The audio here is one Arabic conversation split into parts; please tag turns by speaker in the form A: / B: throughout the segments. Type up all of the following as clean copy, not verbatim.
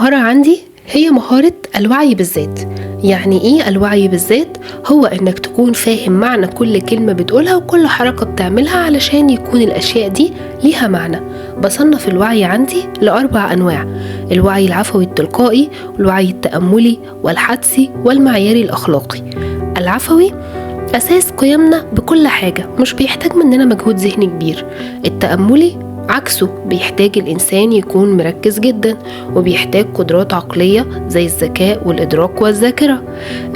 A: مهارة عندي هي مهارة الوعي بالذات. يعني ايه الوعي بالذات؟ هو انك تكون فاهم معنى كل كلمة بتقولها وكل حركة بتعملها علشان يكون الاشياء دي ليها معنى. بصنف الوعي عندي ل4 أنواع: الوعي العفوي التلقائي، والوعي التأملي، والحدسي، والمعياري الأخلاقي. العفوي أساس قيمنا بكل حاجة، مش بيحتاج مننا مجهود ذهني كبير. التأملي عكسه، بيحتاج الإنسان يكون مركز جدا، وبيحتاج قدرات عقلية زي الذكاء والإدراك والذاكرة.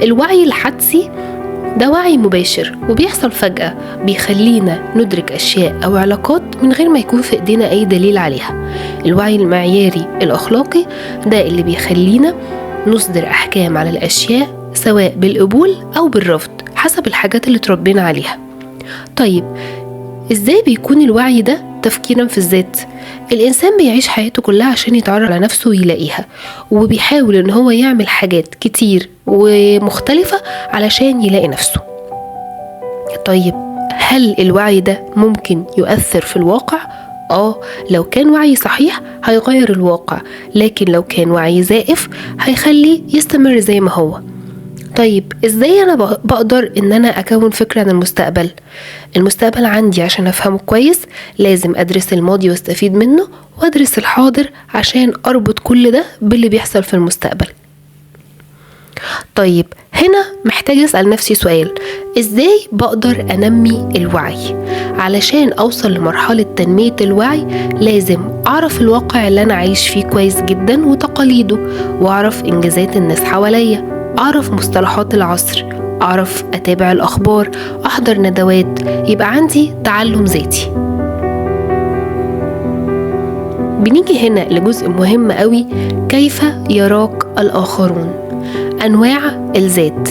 A: الوعي الحدسي ده وعي مباشر وبيحصل فجأة، بيخلينا ندرك أشياء أو علاقات من غير ما يكون في إيدينا أي دليل عليها. الوعي المعياري الأخلاقي ده اللي بيخلينا نصدر أحكام على الأشياء سواء بالقبول أو بالرفض حسب الحاجات اللي تربينا عليها. طيب إزاي بيكون الوعي ده تفكيرا في الذات؟ الإنسان بيعيش حياته كلها عشان يتعرف على نفسه ويلاقيها، وبيحاول إن هو يعمل حاجات كتير ومختلفة علشان يلاقي نفسه. طيب هل الوعي ده ممكن يؤثر في الواقع؟ لو كان وعي صحيح هيغير الواقع، لكن لو كان وعي زائف هيخليه يستمر زي ما هو. طيب ازاي انا بقدر ان انا اكون فكرة عن المستقبل؟ المستقبل عندي عشان افهمه كويس لازم ادرس الماضي واستفيد منه، وادرس الحاضر عشان اربط كل ده باللي بيحصل في المستقبل. طيب هنا محتاج اسأل نفسي سؤال: ازاي بقدر انمي الوعي؟ علشان اوصل لمرحلة تنمية الوعي لازم اعرف الواقع اللي انا عايش فيه كويس جدا وتقاليده، واعرف انجازات الناس حواليا، أعرف مصطلحات العصر، أعرف أتابع الأخبار، أحضر ندوات، يبقى عندي تعلم ذاتي. بنيجي هنا لجزء مهم قوي: كيف يراك الآخرون؟ أنواع الذات: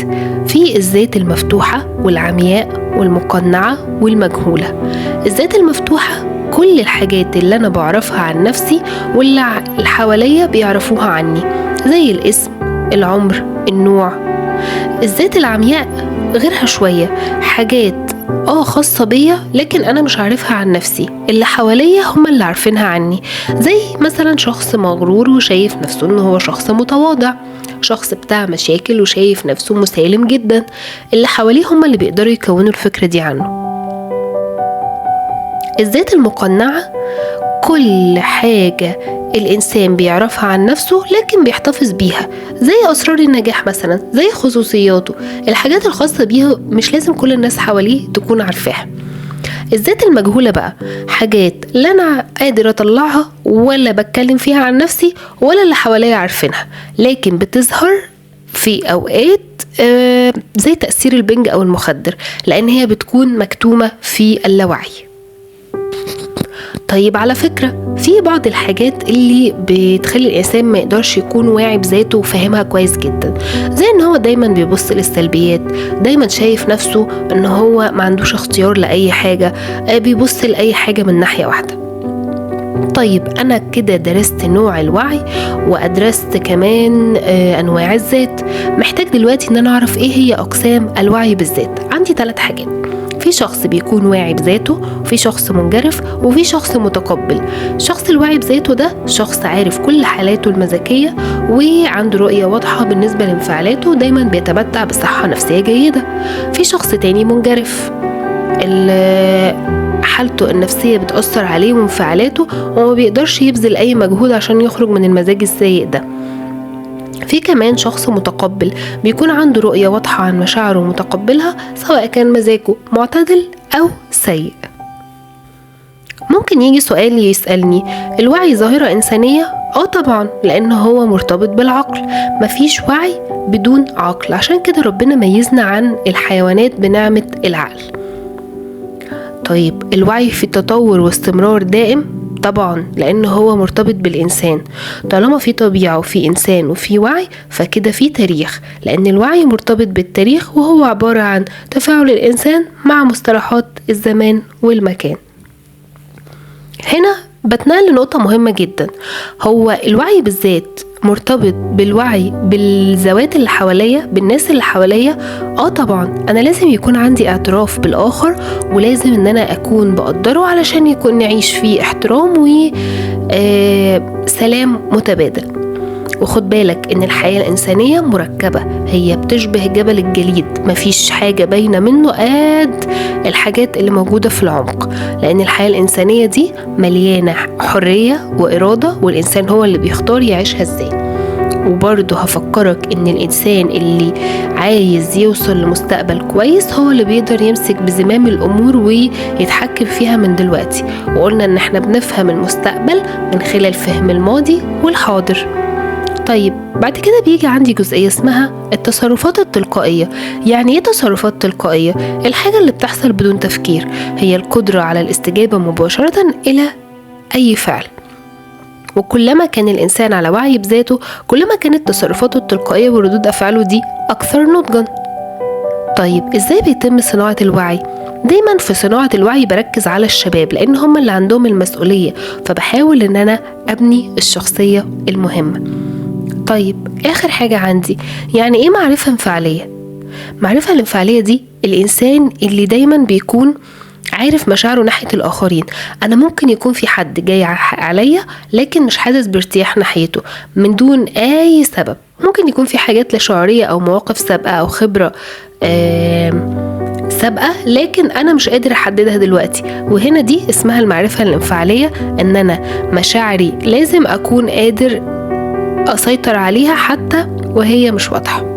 A: في الذات المفتوحة والعمياء والمقنعة والمجهولة. الذات المفتوحة كل الحاجات اللي أنا بعرفها عن نفسي واللي حواليا بيعرفوها عني، زي الاسم، العمر، النوع. الذات العمياء غيرها شوية، حاجات خاصة بيا لكن أنا مش عارفها عن نفسي، اللي حواليا هم اللي عارفينها عني. زي مثلا شخص مغرور وشايف نفسه إنه هو شخص متواضع، شخص بتاع مشاكل وشايف نفسه مسالم جدا، اللي حواليه هم اللي بيقدروا يكونوا الفكرة دي عنه. الذات المقنعة كل حاجة الإنسان بيعرفها عن نفسه لكن بيحتفظ بيها، زي أسرار النجاح مثلا، زي خصوصياته، الحاجات الخاصة بيها مش لازم كل الناس حواليه تكون عارفاها. الذات المجهولة بقى حاجات لا أنا قادر أطلعها ولا بتكلم فيها عن نفسي ولا اللي حواليا عارفينها، لكن بتظهر في أوقات زي تأثير البنج أو المخدر، لأن هي بتكون مكتومة في اللاوعي. طيب على فكرة في بعض الحاجات اللي بتخلي الإنسان ما يقدرش يكون واعي بذاته وفاهمها كويس جدا، زي إن هو دايما بيبص للسلبيات، دايما شايف نفسه إن هو ما عندوش اختيار لأي حاجة، بيبص لأي حاجة من ناحية واحدة. طيب أنا كده درست نوع الوعي وأدرست كمان أنواع الذات. محتاج دلوقتي إن أنا أعرف إيه هي أقسام الوعي بالذات. عندي 3 حاجات: في شخص بيكون واعي بذاته، وفي شخص منجرف، وفي شخص متقبل. الشخص الواعي بذاته ده شخص عارف كل حالاته المزاجية وعنده رؤية واضحة بالنسبة لانفعالاته، دايما بيتمتع بصحة نفسية جيدة. في شخص تاني منجرف، حالته النفسية بتأثر عليه وانفعالاته وما بيقدرش يبذل أي مجهود عشان يخرج من المزاج السيء ده. في كمان شخص متقبل، بيكون عنده رؤية واضحة عن مشاعره ومتقبلها سواء كان مزاجه معتدل أو سيء. ممكن يجي سؤال يسألني: الوعي ظاهرة إنسانية؟ طبعا، لأنه هو مرتبط بالعقل، مفيش وعي بدون عقل، عشان كده ربنا ميزنا عن الحيوانات بنعمة العقل. طيب الوعي في تطور واستمرار دائم؟ طبعا، لأنه هو مرتبط بالإنسان. طالما في طبيعة وفي إنسان وفي وعي فكده في تاريخ، لأن الوعي مرتبط بالتاريخ، وهو عبارة عن تفاعل الإنسان مع مصطلحات الزمان والمكان. هنا بتنقل لنقطة مهمة جدا: هو الوعي بالذات مرتبط بالوعي بالذوات اللي حواليا، بالناس اللي حواليا؟ طبعا، انا لازم يكون عندي اعتراف بالاخر، ولازم ان انا اكون بقدره علشان يكون نعيش فيه احترام وسلام متبادل. وخد بالك ان الحياة الإنسانية مركبة، هي بتشبه جبل الجليد، مفيش حاجة باينة منه قد الحاجات اللي موجودة في العمق، لأن الحياة الإنسانية دي مليانة حرية وإرادة، والإنسان هو اللي بيختار يعيشها ازاي. وبرضه هفكرك ان الإنسان اللي عايز يوصل لمستقبل كويس هو اللي بيقدر يمسك بزمام الأمور ويتحكم فيها من دلوقتي، وقلنا ان احنا بنفهم المستقبل من خلال فهم الماضي والحاضر. طيب بعد كده بيجي عندي جزئية اسمها التصرفات التلقائية. يعني ايه تصرفات تلقائية؟ الحاجة اللي بتحصل بدون تفكير، هي القدرة على الاستجابة مباشرة إلى أي فعل. وكلما كان الإنسان على وعي بذاته كلما كانت تصرفاته التلقائية وردود أفعاله دي أكثر نضجا. طيب إزاي بيتم صناعة الوعي؟ دايما في صناعة الوعي بركز على الشباب لأن هم اللي عندهم المسؤولية، فبحاول إن أنا أبني الشخصية المهمة. طيب آخر حاجة عندي، يعني إيه معرفة انفعالية؟ معرفة الانفعالية دي الإنسان اللي دايما بيكون عارف مشاعره ناحية الآخرين. أنا ممكن يكون في حد جاي عليا لكن مش حاسس بارتياح ناحيته من دون أي سبب، ممكن يكون في حاجات لا شعورية أو مواقف سابقة أو خبرة سابقة لكن أنا مش قادر أحددها دلوقتي، وهنا دي اسمها المعرفة الانفعالية، إن أنا مشاعري لازم أكون قادر أسيطر عليها حتى وهي مش واضحة.